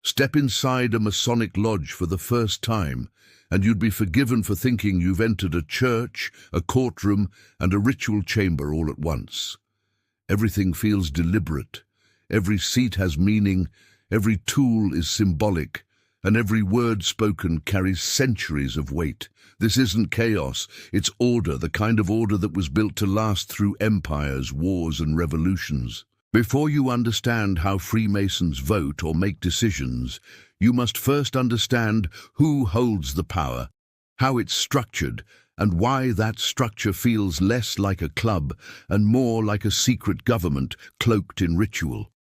Step inside a Masonic Lodge for the first time, and you'd be forgiven for thinking you've entered a church, a courtroom, and a ritual chamber all at once. Everything feels deliberate. Every seat has meaning, every tool is symbolic, and every word spoken carries centuries of weight. This isn't chaos, it's order, the kind of order that was built to last through empires, wars, and revolutions. Before you understand how Freemasons vote or make decisions, you must first understand who holds the power, how it's structured, and why that structure feels less like a club and more like a secret government cloaked in ritual.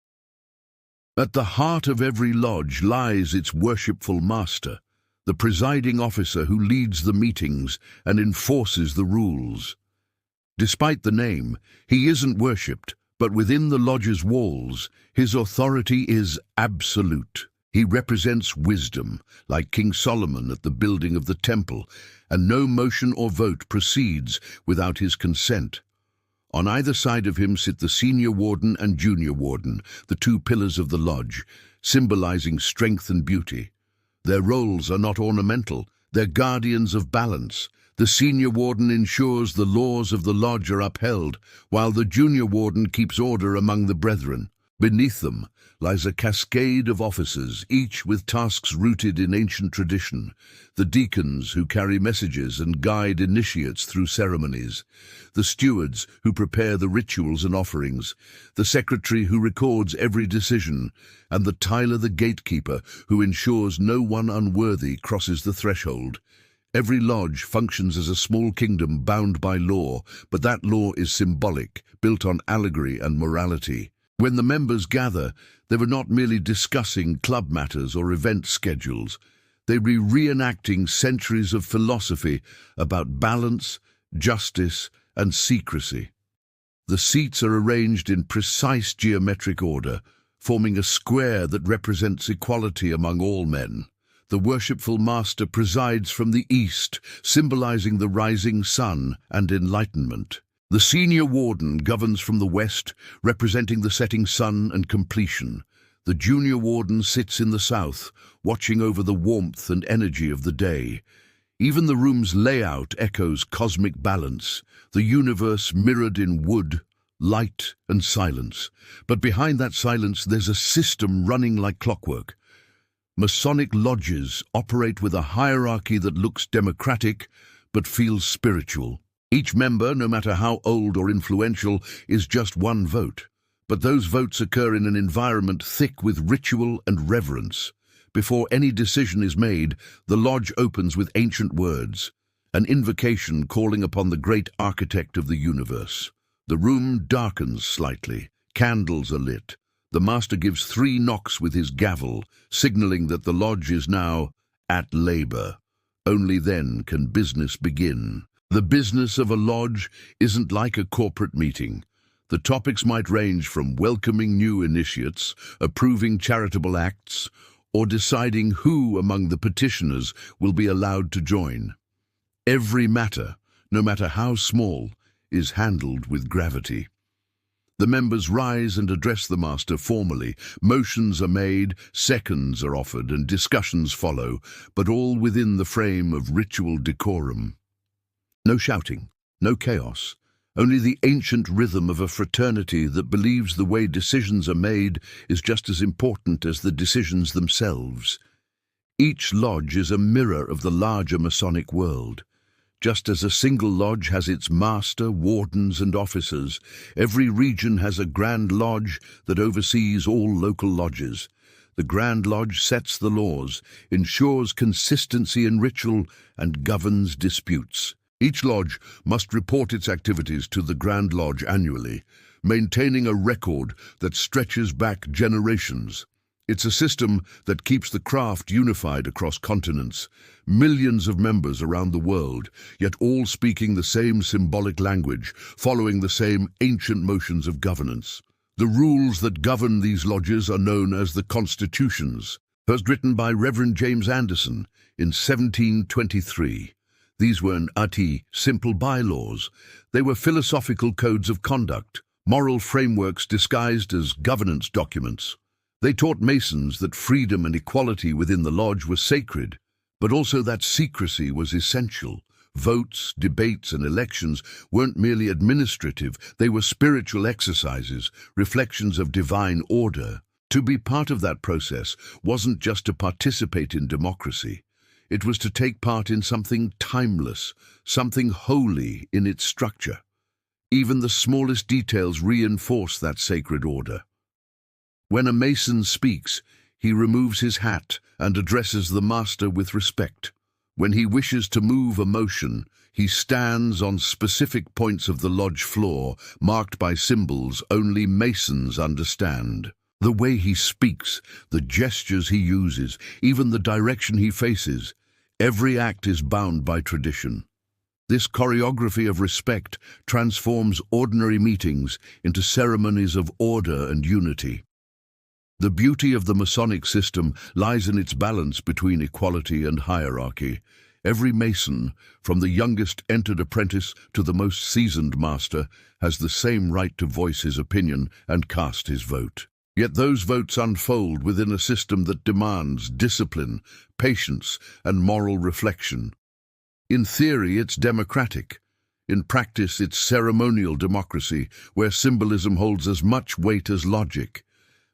At the heart of every lodge lies its worshipful master, the presiding officer who leads the meetings and enforces the rules. Despite the name, he isn't worshipped, but within the lodge's walls, his authority is absolute. He represents wisdom, like King Solomon at the building of the temple, and no motion or vote proceeds without his consent. On either side of him sit the senior warden and junior warden, the two pillars of the lodge, symbolizing strength and beauty. Their roles are not ornamental, they're guardians of balance. The senior warden ensures the laws of the lodge are upheld, while the junior warden keeps order among the brethren. Beneath them lies a cascade of officers, each with tasks rooted in ancient tradition. The deacons who carry messages and guide initiates through ceremonies. The stewards who prepare the rituals and offerings. The secretary who records every decision. And the tiler, the gatekeeper, who ensures no one unworthy crosses the threshold. Every lodge functions as a small kingdom bound by law, but that law is symbolic, built on allegory and morality. When the members gather, they were not merely discussing club matters or event schedules. They were reenacting centuries of philosophy about balance, justice, and secrecy. The seats are arranged in precise geometric order, forming a square that represents equality among all men. The worshipful master presides from the east, symbolizing the rising sun and enlightenment. The senior warden governs from the west, representing the setting sun and completion. The junior warden sits in the south, watching over the warmth and energy of the day. Even the room's layout echoes cosmic balance, the universe mirrored in wood, light, and silence. But behind that silence there's a system running like clockwork. Masonic lodges operate with a hierarchy that looks democratic but feels spiritual. Each member, no matter how old or influential, is just one vote. But those votes occur in an environment thick with ritual and reverence. Before any decision is made, the lodge opens with ancient words, an invocation calling upon the great architect of the universe. The room darkens slightly, candles are lit. The master gives 3 knocks with his gavel, signaling that the lodge is now at labor. Only then can business begin. The business of a lodge isn't like a corporate meeting. The topics might range from welcoming new initiates, approving charitable acts, or deciding who among the petitioners will be allowed to join. Every matter, no matter how small, is handled with gravity. The members rise and address the master formally. Motions are made, seconds are offered, and discussions follow, but all within the frame of ritual decorum. No shouting, no chaos, only the ancient rhythm of a fraternity that believes the way decisions are made is just as important as the decisions themselves. Each lodge is a mirror of the larger Masonic world. Just as a single lodge has its master, wardens, and officers, every region has a Grand Lodge that oversees all local lodges. The Grand Lodge sets the laws, ensures consistency in ritual, and governs disputes. Each lodge must report its activities to the Grand Lodge annually, maintaining a record that stretches back generations. It's a system that keeps the craft unified across continents, millions of members around the world, yet all speaking the same symbolic language, following the same ancient motions of governance. The rules that govern these lodges are known as the Constitutions, first written by Reverend James Anderson in 1723. These weren't simple bylaws. They were philosophical codes of conduct, moral frameworks disguised as governance documents. They taught Masons that freedom and equality within the lodge were sacred, but also that secrecy was essential. Votes, debates, and elections weren't merely administrative, they were spiritual exercises, reflections of divine order. To be part of that process wasn't just to participate in democracy. It was to take part in something timeless, something holy in its structure. Even the smallest details reinforce that sacred order. When a Mason speaks, he removes his hat and addresses the master with respect. When he wishes to move a motion, he stands on specific points of the lodge floor, marked by symbols only Masons understand. The way he speaks, the gestures he uses, even the direction he faces, every act is bound by tradition. This choreography of respect transforms ordinary meetings into ceremonies of order and unity. The beauty of the Masonic system lies in its balance between equality and hierarchy. Every Mason, from the youngest entered apprentice to the most seasoned master, has the same right to voice his opinion and cast his vote. Yet those votes unfold within a system that demands discipline, patience, and moral reflection. In theory, it's democratic. In practice, it's ceremonial democracy, where symbolism holds as much weight as logic.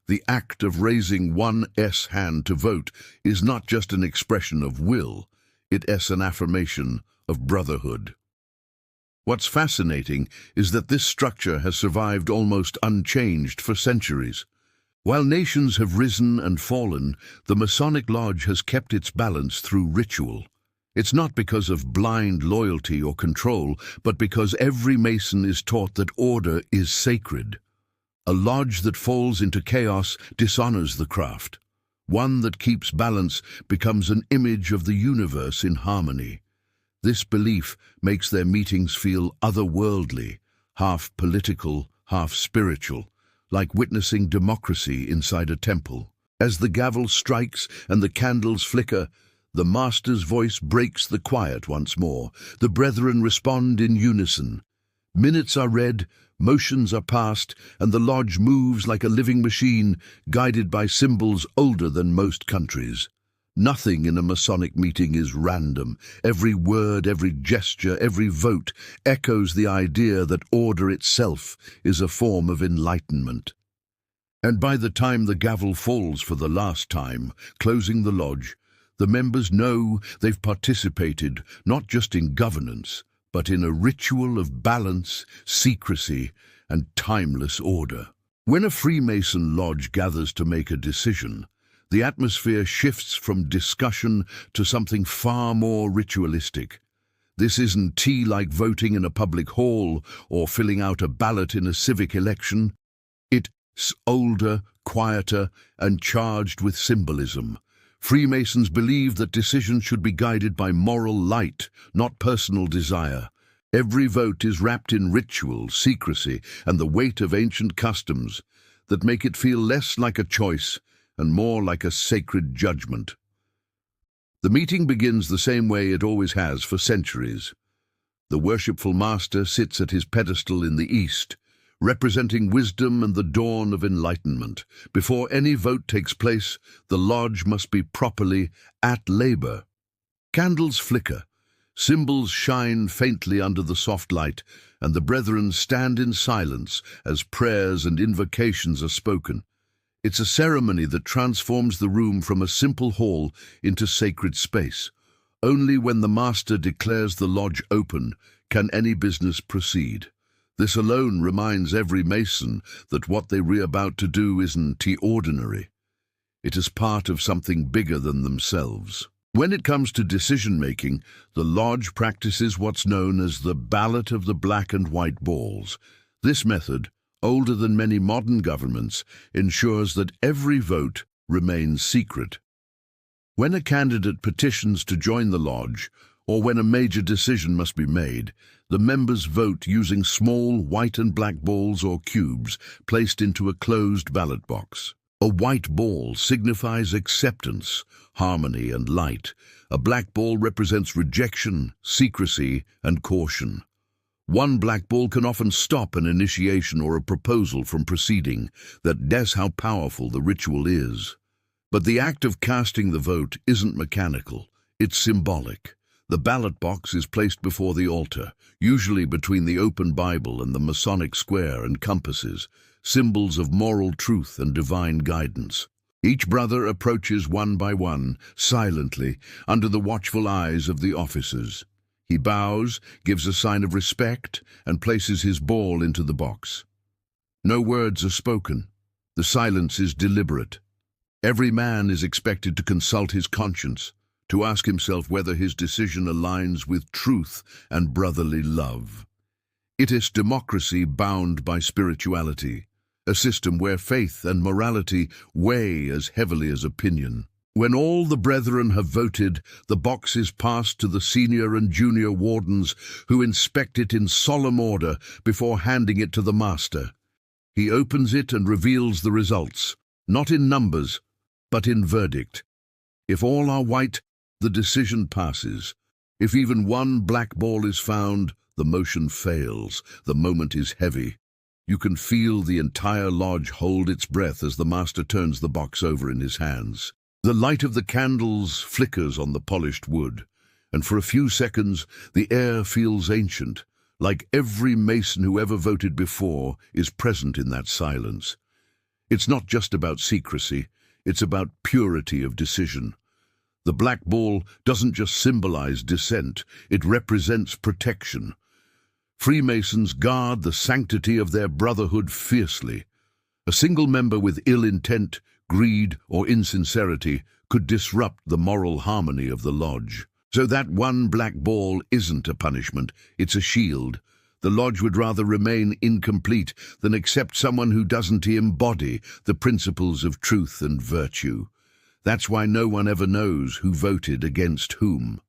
The act of raising one hand to vote is not just an expression of will, it is an affirmation of brotherhood. What's fascinating is that this structure has survived almost unchanged for centuries. While nations have risen and fallen, the Masonic Lodge has kept its balance through ritual. It's not because of blind loyalty or control, but because every Mason is taught that order is sacred. A lodge that falls into chaos dishonors the craft. One that keeps balance becomes an image of the universe in harmony. This belief makes their meetings feel otherworldly, half political, half spiritual, like witnessing democracy inside a temple. As the gavel strikes and the candles flicker, the master's voice breaks the quiet once more. The brethren respond in unison. Minutes are read, motions are passed, and the lodge moves like a living machine, guided by symbols older than most countries. Nothing in a Masonic meeting is random. Every word, every gesture, every vote echoes the idea that order itself is a form of enlightenment. And by the time the gavel falls for the last time, closing the lodge, the members know they've participated not just in governance, but in a ritual of balance, secrecy, and timeless order. When a Freemason lodge gathers to make a decision, the atmosphere shifts from discussion to something far more ritualistic. This isn't tea-like voting in a public hall or filling out a ballot in a civic election. It's older, quieter, and charged with symbolism. Freemasons believe that decisions should be guided by moral light, not personal desire. Every vote is wrapped in ritual, secrecy, and the weight of ancient customs that make it feel less like a choice and more like a sacred judgment. The meeting begins the same way it always has for centuries. The worshipful master sits at his pedestal in the east, representing wisdom and the dawn of enlightenment. Before any vote takes place, the lodge must be properly at labor. Candles flicker, symbols shine faintly under the soft light, and the brethren stand in silence as prayers and invocations are spoken. It's a ceremony that transforms the room from a simple hall into sacred space. Only when the master declares the lodge open can any business proceed. This alone reminds every Mason that what they are about to do isn't ordinary. It is part of something bigger than themselves. When it comes to decision-making, the lodge practices what's known as the ballot of the black and white balls. This method, older than many modern governments, ensures that every vote remains secret. When a candidate petitions to join the lodge, or when a major decision must be made, the members vote using small white and black balls or cubes placed into a closed ballot box. A white ball signifies acceptance, harmony, and light. A black ball represents rejection, secrecy, and caution. One black ball can often stop an initiation or a proposal from proceeding. That's how powerful the ritual is. But the act of casting the vote isn't mechanical, it's symbolic. The ballot box is placed before the altar, usually between the open Bible and the Masonic square and compasses, symbols of moral truth and divine guidance. Each brother approaches one by one, silently, under the watchful eyes of the officers. He bows, gives a sign of respect, and places his ball into the box. No words are spoken. The silence is deliberate. Every man is expected to consult his conscience, to ask himself whether his decision aligns with truth and brotherly love. It is democracy bound by spirituality, a system where faith and morality weigh as heavily as opinion. When all the brethren have voted, the box is passed to the senior and junior wardens, who inspect it in solemn order before handing it to the master. He opens it and reveals the results, not in numbers, but in verdict. If all are white, the decision passes. If even one black ball is found, the motion fails. The moment is heavy. You can feel the entire lodge hold its breath as the master turns the box over in his hands. The light of the candles flickers on the polished wood, and for a few seconds the air feels ancient, like every Mason who ever voted before is present in that silence. It's not just about secrecy, it's about purity of decision. The black ball doesn't just symbolize dissent, it represents protection. Freemasons guard the sanctity of their brotherhood fiercely. A single member with ill intent, greed, or insincerity could disrupt the moral harmony of the lodge. So that one black ball isn't a punishment, it's a shield. The lodge would rather remain incomplete than accept someone who doesn't embody the principles of truth and virtue. That's why no one ever knows who voted against whom.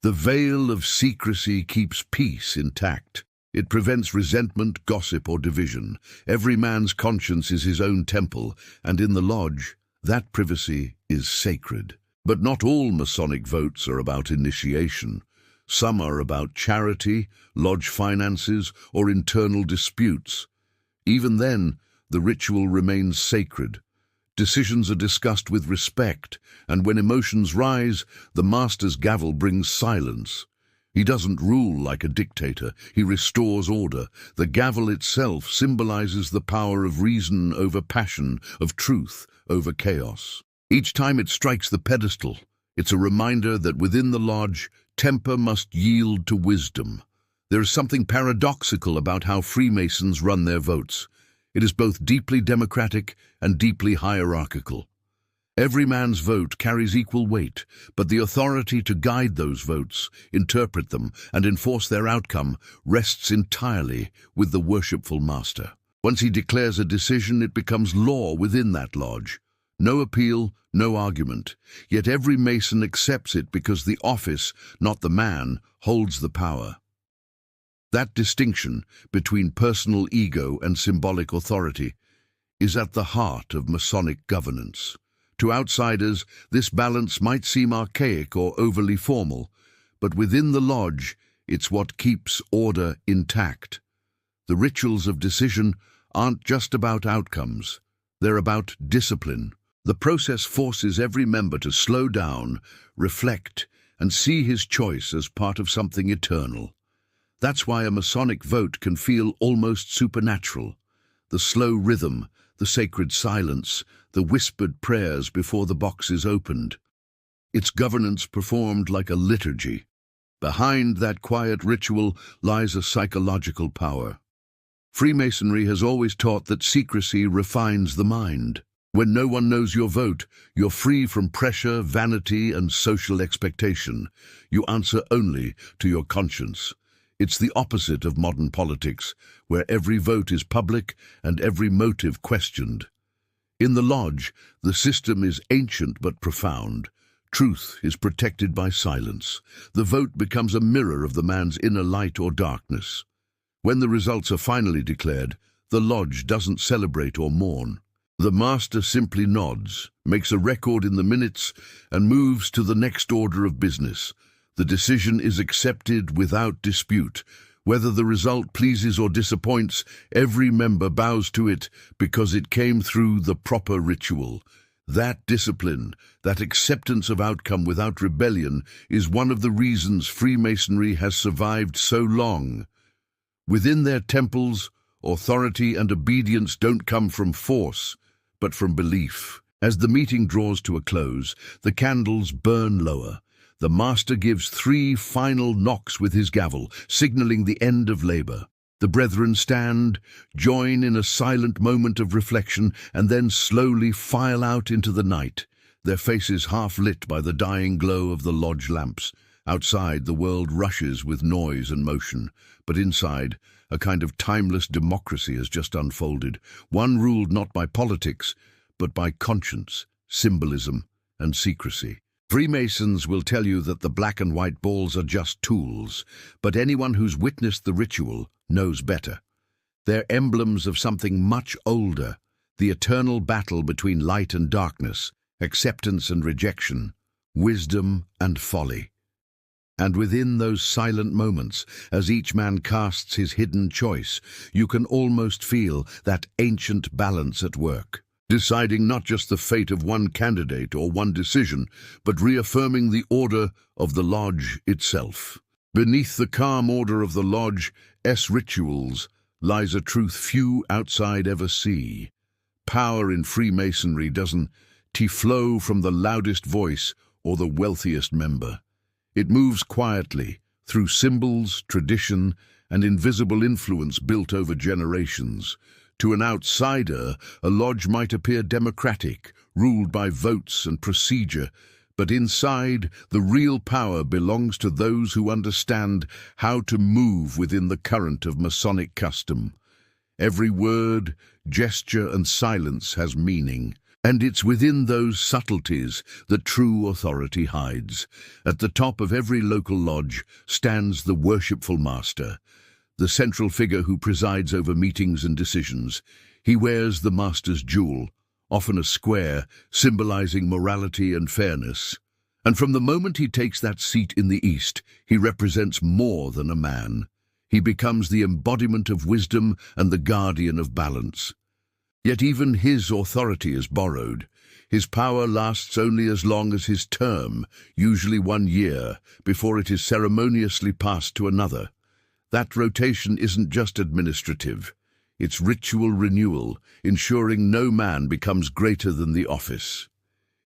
The veil of secrecy keeps peace intact. It prevents resentment, gossip, or division. Every man's conscience is his own temple, and in the lodge, that privacy is sacred. But not all Masonic votes are about initiation. Some are about charity, lodge finances, or internal disputes. Even then, the ritual remains sacred. Decisions are discussed with respect, and when emotions rise, the master's gavel brings silence. He doesn't rule like a dictator, he restores order. The gavel itself symbolizes the power of reason over passion, of truth over chaos. Each time it strikes the pedestal, it's a reminder that within the lodge, temper must yield to wisdom. There is something paradoxical about how Freemasons run their votes. It is both deeply democratic and deeply hierarchical. Every man's vote carries equal weight, but the authority to guide those votes, interpret them, and enforce their outcome rests entirely with the worshipful master. Once he declares a decision, it becomes law within that lodge. No appeal, no argument. Yet every Mason accepts it because the office, not the man, holds the power. That distinction between personal ego and symbolic authority is at the heart of Masonic governance. To outsiders, this balance might seem archaic or overly formal, but within the lodge, it's what keeps order intact. The rituals of decision aren't just about outcomes, they're about discipline. The process forces every member to slow down, reflect, and see his choice as part of something eternal. That's why a Masonic vote can feel almost supernatural. The slow rhythm, the sacred silence, the whispered prayers before the box is opened. Its governance performed like a liturgy. Behind that quiet ritual lies a psychological power. Freemasonry has always taught that secrecy refines the mind. When no one knows your vote, you're free from pressure, vanity, and social expectation. You answer only to your conscience. It's the opposite of modern politics, where every vote is public and every motive questioned. In the lodge, the system is ancient but profound. Truth is protected by silence. The vote becomes a mirror of the man's inner light or darkness. When the results are finally declared, the lodge doesn't celebrate or mourn. The master simply nods, makes a record in the minutes, and moves to the next order of business. The decision is accepted without dispute, Whether the result pleases or disappoints, every member bows to it because it came through the proper ritual. That discipline, that acceptance of outcome without rebellion, is one of the reasons Freemasonry has survived so long. Within their temples, authority and obedience don't come from force, but from belief. As the meeting draws to a close, the candles burn lower. The master gives 3 final knocks with his gavel, signaling the end of labor. The brethren stand, join in a silent moment of reflection, and then slowly file out into the night, their faces half lit by the dying glow of the lodge lamps. Outside, the world rushes with noise and motion, but inside, a kind of timeless democracy has just unfolded, one ruled not by politics, but by conscience, symbolism, and secrecy. Freemasons will tell you that the black and white balls are just tools, but anyone who's witnessed the ritual knows better. They're emblems of something much older, the eternal battle between light and darkness, acceptance and rejection, wisdom and folly. And within those silent moments, as each man casts his hidden choice, you can almost feel that ancient balance at work, deciding not just the fate of one candidate or one decision, but reaffirming the order of the lodge itself. Beneath the calm order of the lodge's rituals lies a truth few outside ever see. Power in Freemasonry doesn't flow from the loudest voice or the wealthiest member. It moves quietly, through symbols, tradition, and invisible influence built over generations. To an outsider, a lodge might appear democratic, ruled by votes and procedure, but inside, the real power belongs to those who understand how to move within the current of Masonic custom. Every word, gesture, and silence has meaning, and it's within those subtleties that true authority hides. At the top of every local lodge stands the worshipful master, the central figure who presides over meetings and decisions. He wears the master's jewel, often a square, symbolizing morality and fairness. And from the moment he takes that seat in the East, he represents more than a man. He becomes the embodiment of wisdom and the guardian of balance. Yet even his authority is borrowed. His power lasts only as long as his term, usually 1 year, before it is ceremoniously passed to another. That rotation isn't just administrative. It's ritual renewal, ensuring no man becomes greater than the office.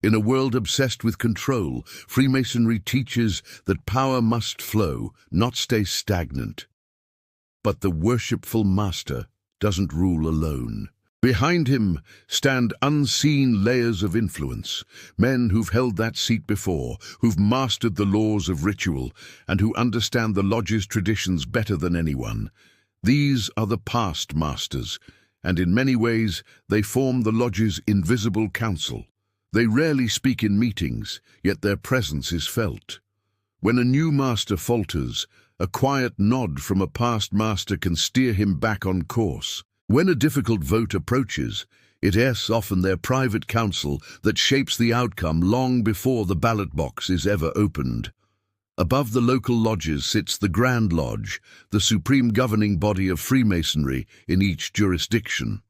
In a world obsessed with control, Freemasonry teaches that power must flow, not stay stagnant. But the worshipful master doesn't rule alone. Behind him stand unseen layers of influence, men who've held that seat before, who've mastered the laws of ritual, and who understand the lodge's traditions better than anyone. These are the past masters, and in many ways they form the lodge's invisible council. They rarely speak in meetings, yet their presence is felt. When a new master falters, a quiet nod from a past master can steer him back on course. When a difficult vote approaches, it is often their private council that shapes the outcome long before the ballot box is ever opened. Above the local lodges sits the Grand Lodge, the supreme governing body of Freemasonry in each jurisdiction.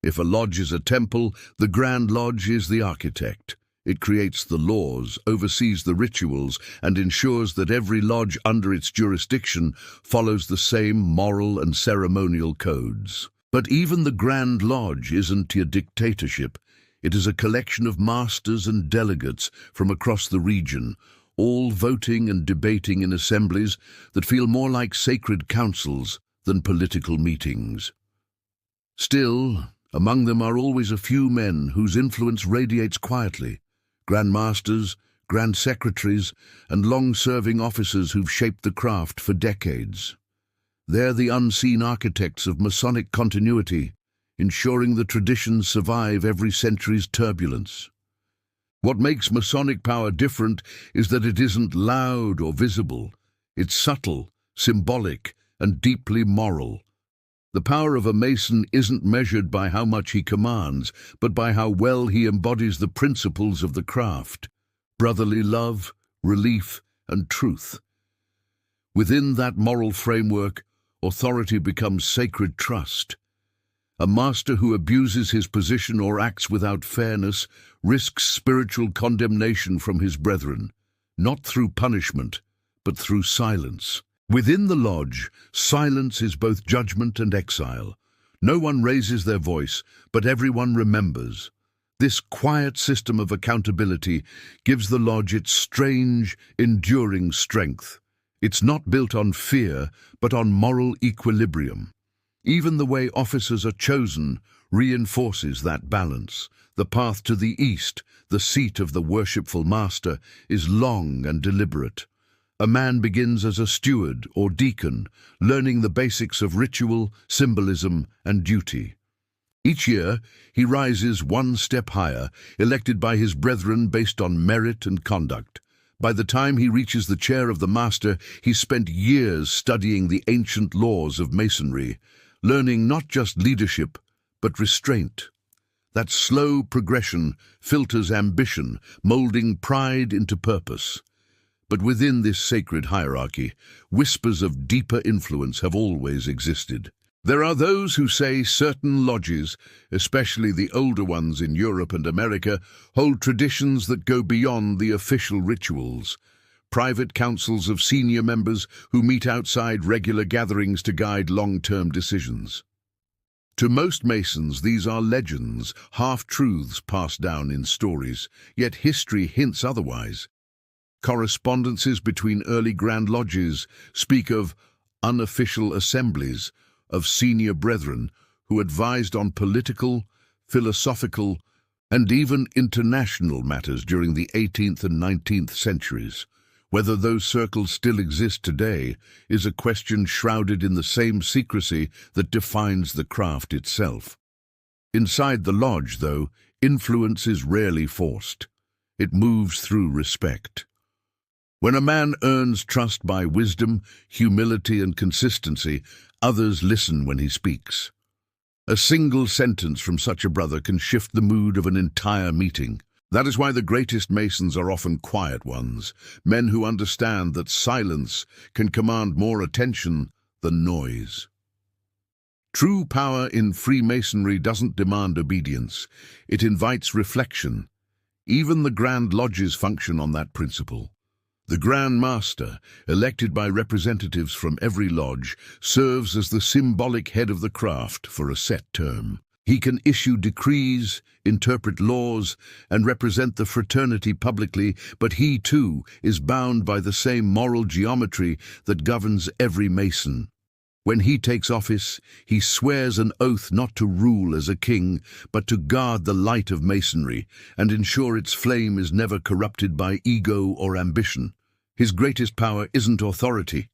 If a lodge is a temple, the Grand Lodge is the architect. It creates the laws, oversees the rituals, and ensures that every lodge under its jurisdiction follows the same moral and ceremonial codes. But even the Grand Lodge isn't a dictatorship. It is a collection of masters and delegates from across the region, all voting and debating in assemblies that feel more like sacred councils than political meetings. Still, among them are always a few men whose influence radiates quietly, Grand Masters, Grand Secretaries, and long-serving officers who've shaped the craft for decades. They're the unseen architects of Masonic continuity, ensuring the traditions survive every century's turbulence. What makes Masonic power different is that it isn't loud or visible. It's subtle, symbolic, and deeply moral. The power of a Mason isn't measured by how much he commands, but by how well he embodies the principles of the craft: brotherly love, relief, and truth. Within that moral framework, authority becomes sacred trust. A master who abuses his position or acts without fairness risks spiritual condemnation from his brethren, not through punishment, but through silence. Within the lodge, silence is both judgment and exile. No one raises their voice, but everyone remembers. This quiet system of accountability gives the lodge its strange, enduring strength. It's not built on fear, but on moral equilibrium. Even the way officers are chosen reinforces that balance. The path to the east, the seat of the worshipful master, is long and deliberate. A man begins as a steward or deacon, learning the basics of ritual, symbolism, and duty. Each year, he rises one step higher, elected by his brethren based on merit and conduct. By the time he reaches the chair of the master, he's spent years studying the ancient laws of Masonry, learning not just leadership, but restraint. That slow progression filters ambition, molding pride into purpose. But within this sacred hierarchy, whispers of deeper influence have always existed. There are those who say certain lodges, especially the older ones in Europe and America, hold traditions that go beyond the official rituals. Private councils of senior members who meet outside regular gatherings to guide long-term decisions. To most Masons, these are legends, half-truths passed down in stories, yet history hints otherwise. Correspondences between early Grand Lodges speak of unofficial assemblies of senior brethren who advised on political, philosophical, and even international matters during the 18th and 19th centuries. Whether those circles still exist today is a question shrouded in the same secrecy that defines the craft itself. Inside the lodge, though, influence is rarely forced. It moves through respect. When a man earns trust by wisdom, humility, and consistency, others listen when he speaks. A single sentence from such a brother can shift the mood of an entire meeting. That is why the greatest Masons are often quiet ones, men who understand that silence can command more attention than noise. True power in Freemasonry doesn't demand obedience. It invites reflection. Even the Grand Lodges function on that principle. The Grand Master, elected by representatives from every lodge, serves as the symbolic head of the craft for a set term. He can issue decrees, interpret laws, and represent the fraternity publicly, but he, too, is bound by the same moral geometry that governs every Mason. When he takes office, he swears an oath not to rule as a king, but to guard the light of Masonry and ensure its flame is never corrupted by ego or ambition. His greatest power isn't authority.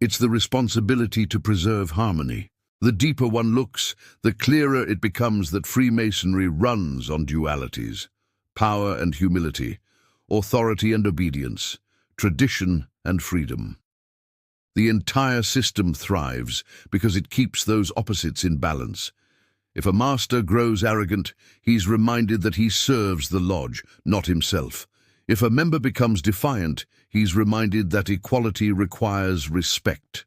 It's the responsibility to preserve harmony. The deeper one looks, the clearer it becomes that Freemasonry runs on dualities: power and humility, authority and obedience, tradition and freedom. The entire system thrives because it keeps those opposites in balance. If a master grows arrogant, he's reminded that he serves the lodge, not himself. If a member becomes defiant, he's reminded that equality requires respect.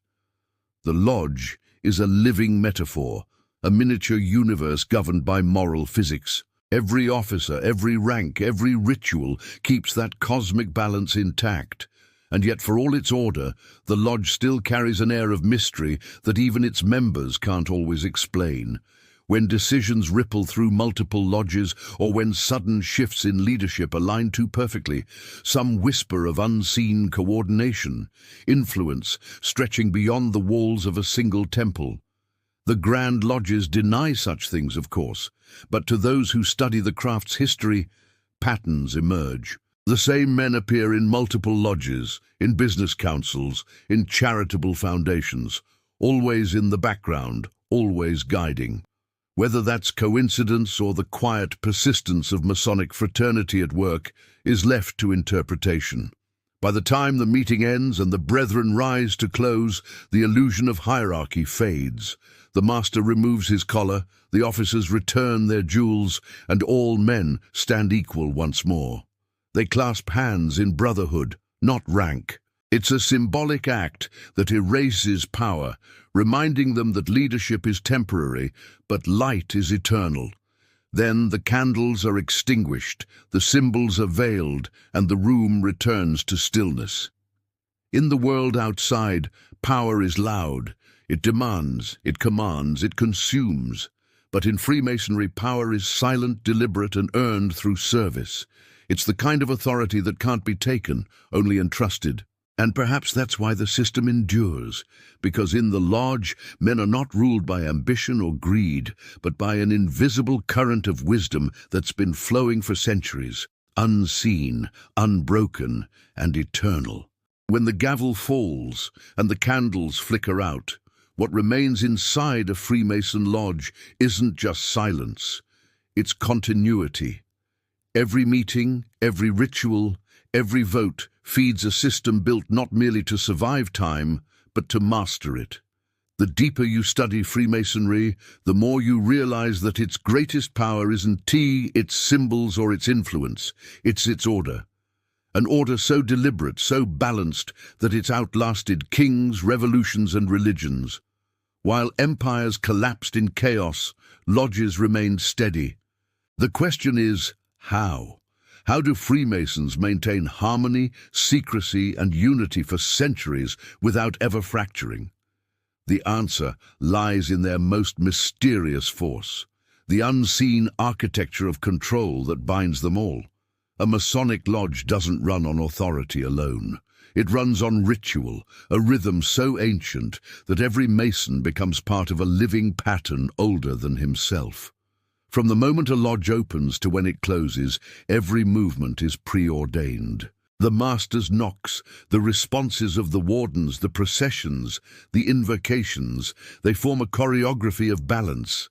The lodge is a living metaphor, a miniature universe governed by moral physics. Every officer, every rank, every ritual keeps that cosmic balance intact. And yet, for all its order, the lodge still carries an air of mystery that even its members can't always explain. When decisions ripple through multiple lodges, or when sudden shifts in leadership align too perfectly, some whisper of unseen coordination, influence stretching beyond the walls of a single temple. The Grand Lodges deny such things, of course, but to those who study the craft's history, patterns emerge. The same men appear in multiple lodges, in business councils, in charitable foundations, always in the background, always guiding. Whether that's coincidence or the quiet persistence of Masonic fraternity at work is left to interpretation. By the time the meeting ends and the brethren rise to close, the illusion of hierarchy fades. The master removes his collar, the officers return their jewels, and all men stand equal once more. They clasp hands in brotherhood, not rank. It's a symbolic act that erases power, reminding them that leadership is temporary, but light is eternal. Then the candles are extinguished, the symbols are veiled, and the room returns to stillness. In the world outside, power is loud. It demands, it commands, it consumes. But in Freemasonry, power is silent, deliberate, and earned through service. It's the kind of authority that can't be taken, only entrusted. And perhaps that's why the system endures, because in the lodge, men are not ruled by ambition or greed, but by an invisible current of wisdom that's been flowing for centuries, unseen, unbroken, and eternal. When the gavel falls and the candles flicker out, what remains inside a Freemason lodge isn't just silence, it's continuity. Every meeting, every ritual, every vote feeds a system built not merely to survive time, but to master it. The deeper you study Freemasonry, the more you realize that its greatest power isn't its symbols or its influence, it's its order. An order so deliberate, so balanced, that it's outlasted kings, revolutions, and religions. While empires collapsed in chaos, lodges remained steady. The question is, how? How do Freemasons maintain harmony, secrecy, and unity for centuries without ever fracturing? The answer lies in their most mysterious force, the unseen architecture of control that binds them all. A Masonic lodge doesn't run on authority alone. It runs on ritual, a rhythm so ancient that every Mason becomes part of a living pattern older than himself. From the moment a lodge opens to when it closes, every movement is preordained. The master's knocks, the responses of the wardens, the processions, the invocations, they form a choreography of balance.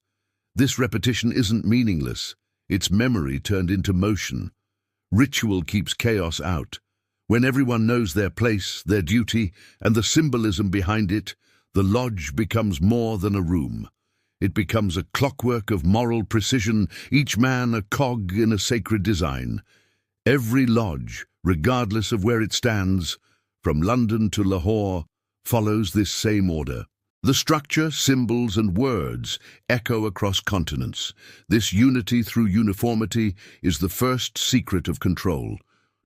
This repetition isn't meaningless. It's memory turned into motion. Ritual keeps chaos out. When everyone knows their place, their duty, and the symbolism behind it, the lodge becomes more than a room. It becomes a clockwork of moral precision, each man a cog in a sacred design. Every lodge, regardless of where it stands, from London to Lahore, follows this same order. The structure, symbols, and words echo across continents. This unity through uniformity is the first secret of control.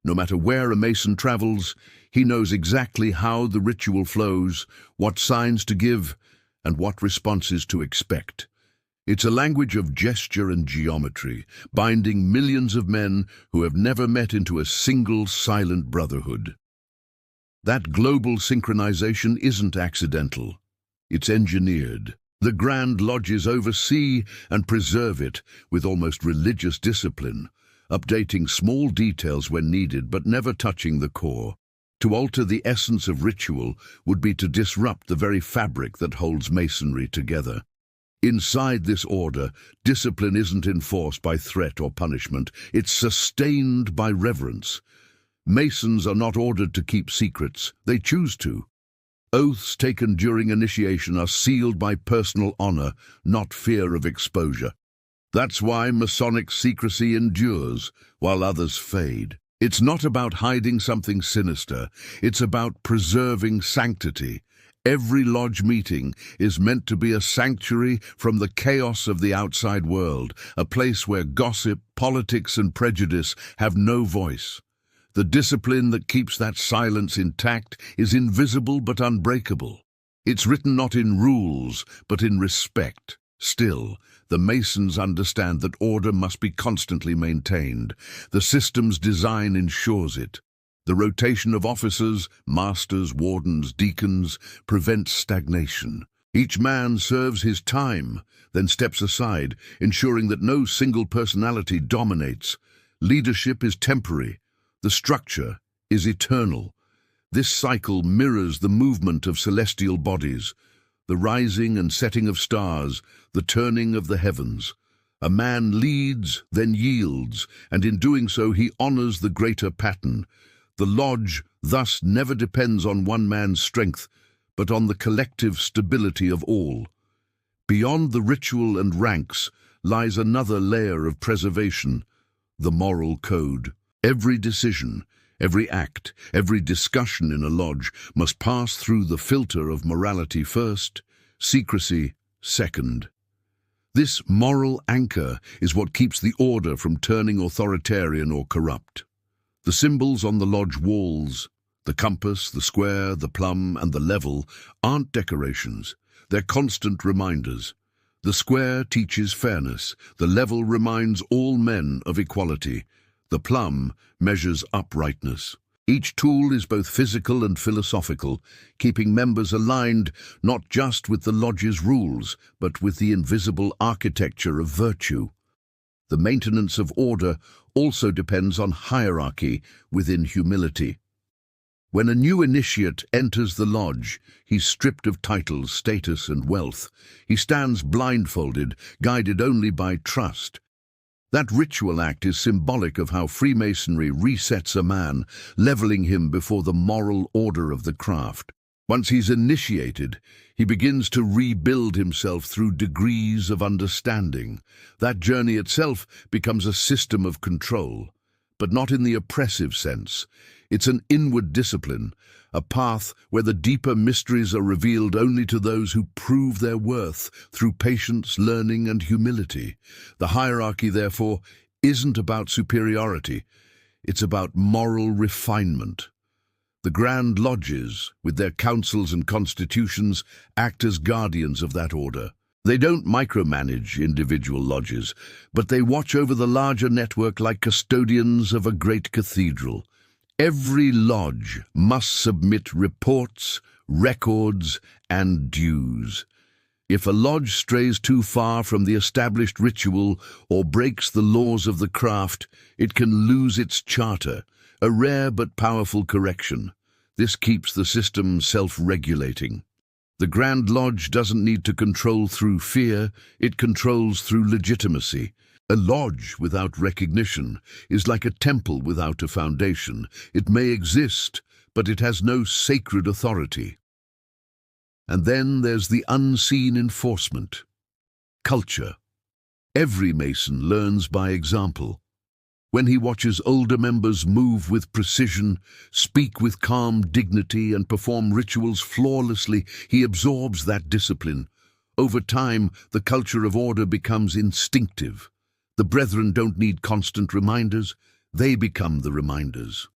No matter where a Mason travels, he knows exactly how the ritual flows, what signs to give, and what responses to expect. It's a language of gesture and geometry, binding millions of men who have never met into a single silent brotherhood. That global synchronization isn't accidental. It's engineered. The Grand Lodges oversee and preserve it with almost religious discipline, updating small details when needed but never touching the core. To alter the essence of ritual would be to disrupt the very fabric that holds Masonry together. Inside this order, discipline isn't enforced by threat or punishment, it's sustained by reverence. Masons are not ordered to keep secrets, they choose to. Oaths taken during initiation are sealed by personal honor, not fear of exposure. That's why Masonic secrecy endures, while others fade. It's not about hiding something sinister, it's about preserving sanctity. Every lodge meeting is meant to be a sanctuary from the chaos of the outside world, a place where gossip, politics, and prejudice have no voice. The discipline that keeps that silence intact is invisible but unbreakable. It's written not in rules, but in respect. Still, the Masons understand that order must be constantly maintained. The system's design ensures it. The rotation of officers, masters, wardens, deacons, prevents stagnation. Each man serves his time, then steps aside, ensuring that no single personality dominates. Leadership is temporary. The structure is eternal. This cycle mirrors the movement of celestial bodies, the rising and setting of stars, the turning of the heavens. A man leads, then yields, and in doing so he honors the greater pattern. The lodge thus never depends on one man's strength, but on the collective stability of all. Beyond the ritual and ranks lies another layer of preservation, the moral code. Every decision, Every act, every discussion in a lodge must pass through the filter of morality first, secrecy second. This moral anchor is what keeps the order from turning authoritarian or corrupt. The symbols on the lodge walls, the compass, the square, the plumb, and the level, aren't decorations. They're constant reminders. The square teaches fairness. The level reminds all men of equality. The plumb measures uprightness. Each tool is both physical and philosophical, keeping members aligned not just with the lodge's rules, but with the invisible architecture of virtue. The maintenance of order also depends on hierarchy within humility. When a new initiate enters the lodge, he's stripped of titles, status, and wealth. He stands blindfolded, guided only by trust. That ritual act is symbolic of how Freemasonry resets a man, leveling him before the moral order of the craft. Once he's initiated, he begins to rebuild himself through degrees of understanding. That journey itself becomes a system of control, but not in the oppressive sense. It's an inward discipline, a path where the deeper mysteries are revealed only to those who prove their worth through patience, learning, and humility. The hierarchy, therefore, isn't about superiority. It's about moral refinement. The Grand Lodges, with their councils and constitutions, act as guardians of that order. They don't micromanage individual lodges, but they watch over the larger network like custodians of a great cathedral. Every lodge must submit reports, records, and dues. If a lodge strays too far from the established ritual or breaks the laws of the craft, it can lose its charter, a rare but powerful correction. This keeps the system self-regulating. The Grand Lodge doesn't need to control through fear, it controls through legitimacy. A lodge without recognition is like a temple without a foundation. It may exist, but it has no sacred authority. And then there's the unseen enforcement. Culture. Every Mason learns by example. When he watches older members move with precision, speak with calm dignity, and perform rituals flawlessly, he absorbs that discipline. Over time, the culture of order becomes instinctive. The brethren don't need constant reminders, they become the reminders.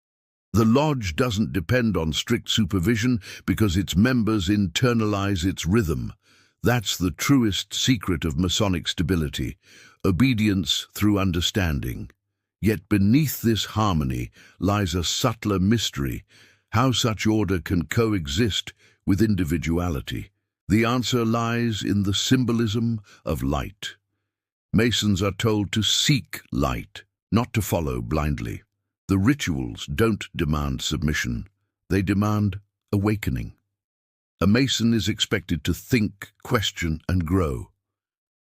The lodge doesn't depend on strict supervision because its members internalize its rhythm. That's the truest secret of Masonic stability, obedience through understanding. Yet beneath this harmony lies a subtler mystery, how such order can coexist with individuality. The answer lies in the symbolism of light. Masons are told to seek light, not to follow blindly. The rituals don't demand submission, they demand awakening. A Mason is expected to think, question, and grow,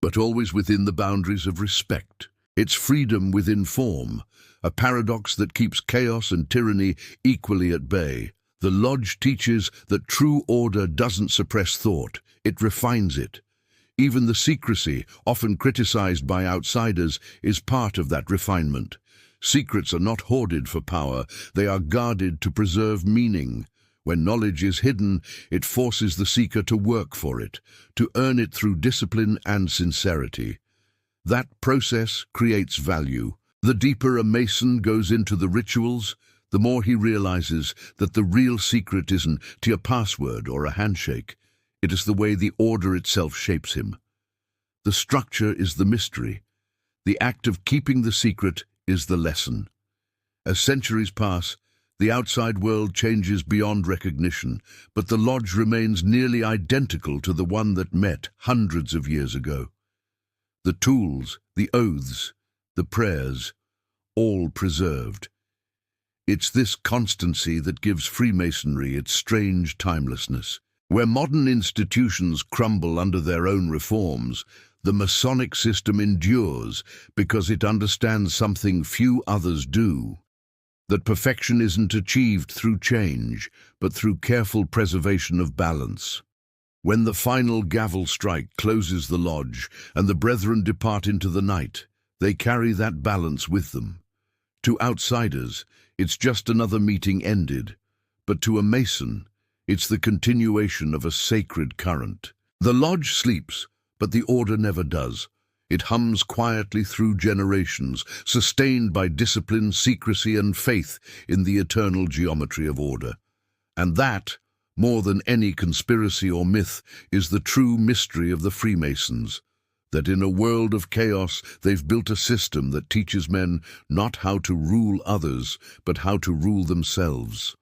but always within the boundaries of respect. It's freedom within form, a paradox that keeps chaos and tyranny equally at bay. The Lodge teaches that true order doesn't suppress thought, it refines it. Even the secrecy, often criticized by outsiders, is part of that refinement. Secrets are not hoarded for power, they are guarded to preserve meaning. When knowledge is hidden, it forces the seeker to work for it, to earn it through discipline and sincerity. That process creates value. The deeper a Mason goes into the rituals, the more he realizes that the real secret isn't a password or a handshake. It is the way the order itself shapes him. The structure is the mystery. The act of keeping the secret is the lesson. As centuries pass, the outside world changes beyond recognition, but the lodge remains nearly identical to the one that met hundreds of years ago. The tools, the oaths, the prayers, all preserved. It's this constancy that gives Freemasonry its strange timelessness. Where modern institutions crumble under their own reforms, the Masonic system endures because it understands something few others do. That perfection isn't achieved through change, but through careful preservation of balance. When the final gavel strike closes the lodge and the brethren depart into the night, they carry that balance with them. To outsiders, it's just another meeting ended, but to a Mason, it's the continuation of a sacred current. The lodge sleeps, but the order never does. It hums quietly through generations, sustained by discipline, secrecy, and faith in the eternal geometry of order. And that, more than any conspiracy or myth, is the true mystery of the Freemasons, that in a world of chaos they've built a system that teaches men not how to rule others, but how to rule themselves.